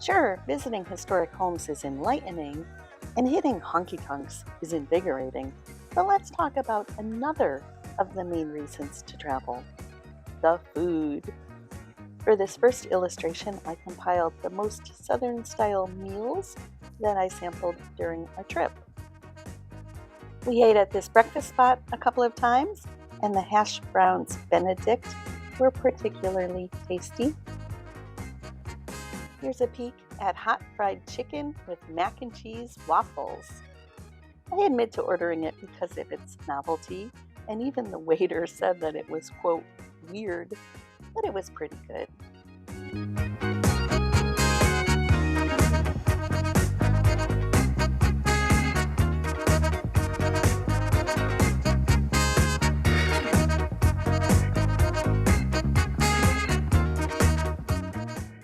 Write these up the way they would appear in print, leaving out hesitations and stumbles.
Sure, visiting historic homes is enlightening, and hitting honky tonks is invigorating. But let's talk about another of the main reasons to travel: the food. For this first illustration, I compiled the most Southern style meals that I sampled during our trip. We ate at this breakfast spot a couple of times, and the hash browns Benedict were particularly tasty. Here's a peek at hot fried chicken with mac and cheese waffles. I admit to ordering it because of its novelty, and even the waiter said that it was, quote, weird, but it was pretty good.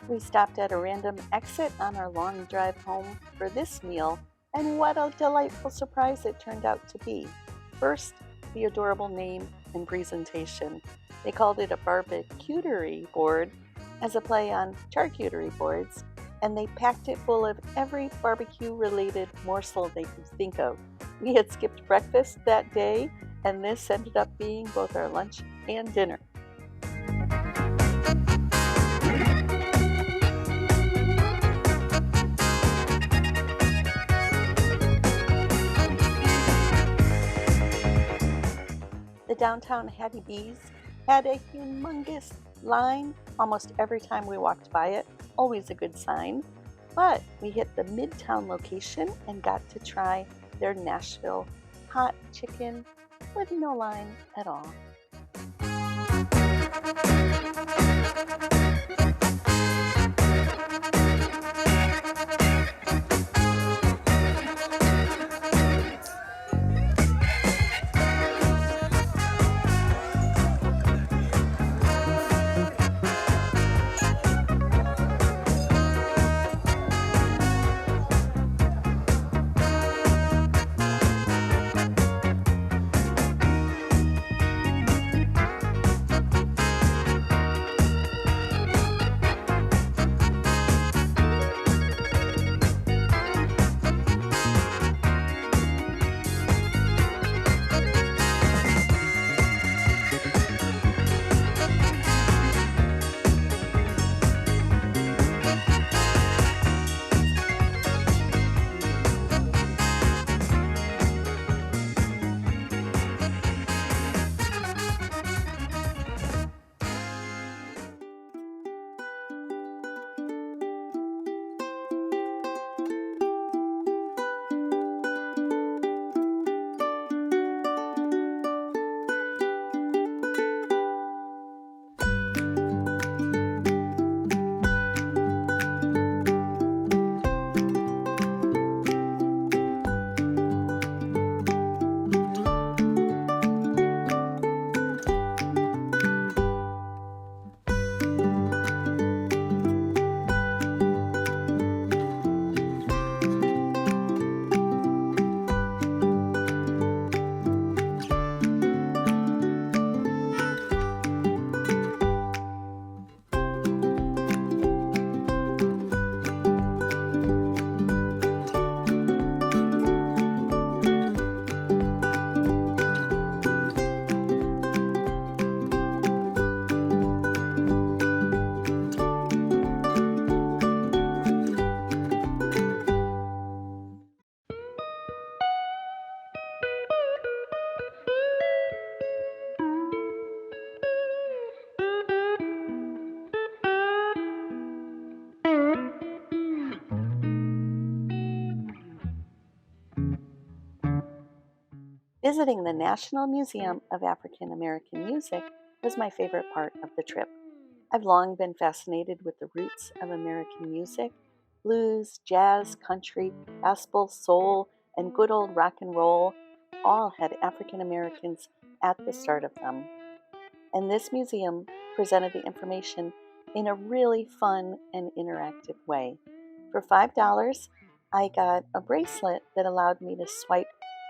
We stopped at a random exit on our long drive home for this meal, and what a delightful surprise it turned out to be. First, the adorable name and presentation. They called it a barbecuterie board as a play on charcuterie boards, and they packed it full of every barbecue-related morsel they could think of. We had skipped breakfast that day, and this ended up being both our lunch and dinner. The downtown Hattie B's had a humongous line almost every time we walked by it, always a good sign. But we hit the Midtown location and got to try their Nashville hot chicken with no line at all. Visiting the National Museum of African American Music was my favorite part of the trip. I've long been fascinated with the roots of American music. Blues, jazz, country, gospel, soul, and good old rock and roll all had African Americans at the start of them. And this museum presented the information in a really fun and interactive way. For $5, I got a bracelet that allowed me to swipe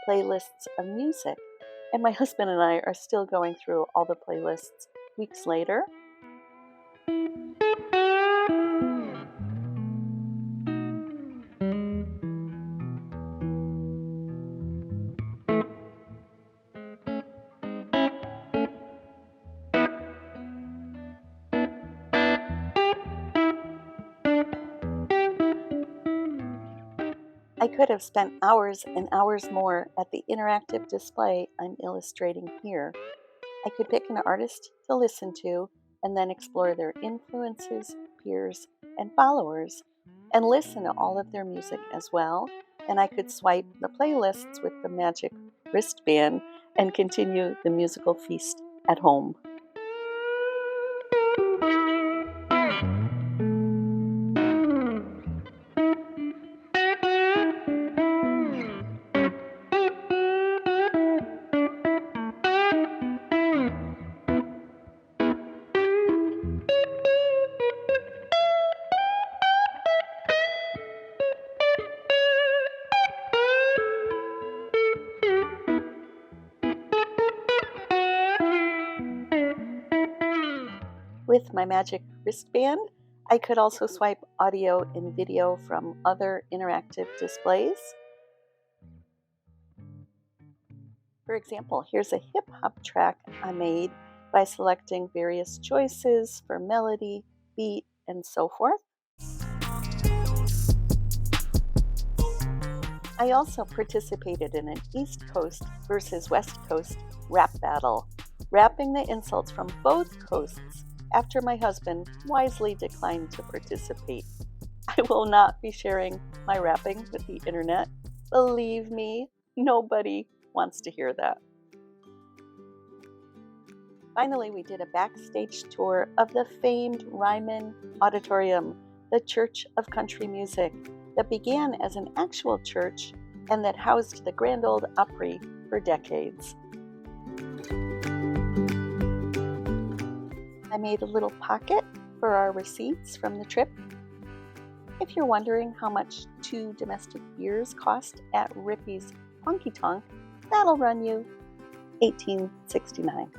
playlists of music, and my husband and I are still going through all the playlists weeks later. I could have spent hours and hours more at the interactive display I'm illustrating here. I could pick an artist to listen to and then explore their influences, peers, and followers, and listen to all of their music as well. And I could swipe the playlists with the magic wristband and continue the musical feast at home. With my magic wristband, I could also swipe audio and video from other interactive displays. For example, here's a hip-hop track I made by selecting various choices for melody, beat, and so forth. I also participated in an East Coast versus West Coast rap battle, rapping the insults from both coasts after my husband wisely declined to participate. I will not be sharing my rapping with the internet. Believe me, nobody wants to hear that. Finally, we did a backstage tour of the famed Ryman Auditorium, the Church of Country Music, that began as an actual church and that housed the Grand Ole Opry for decades. I made a little pocket for our receipts from the trip. If you're wondering how much 2 domestic beers cost at Rippy's Honky Tonk, that'll run you $18.69.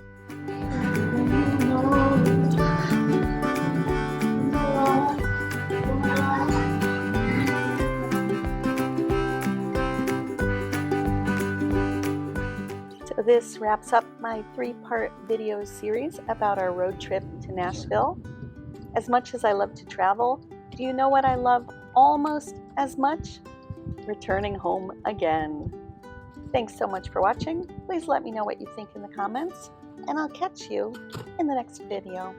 So this wraps up my 3-part video series about our road trip to Nashville. As much as I love to travel, do you know what I love almost as much? Returning home again. Thanks so much for watching. Please let me know what you think in the comments, and I'll catch you in the next video.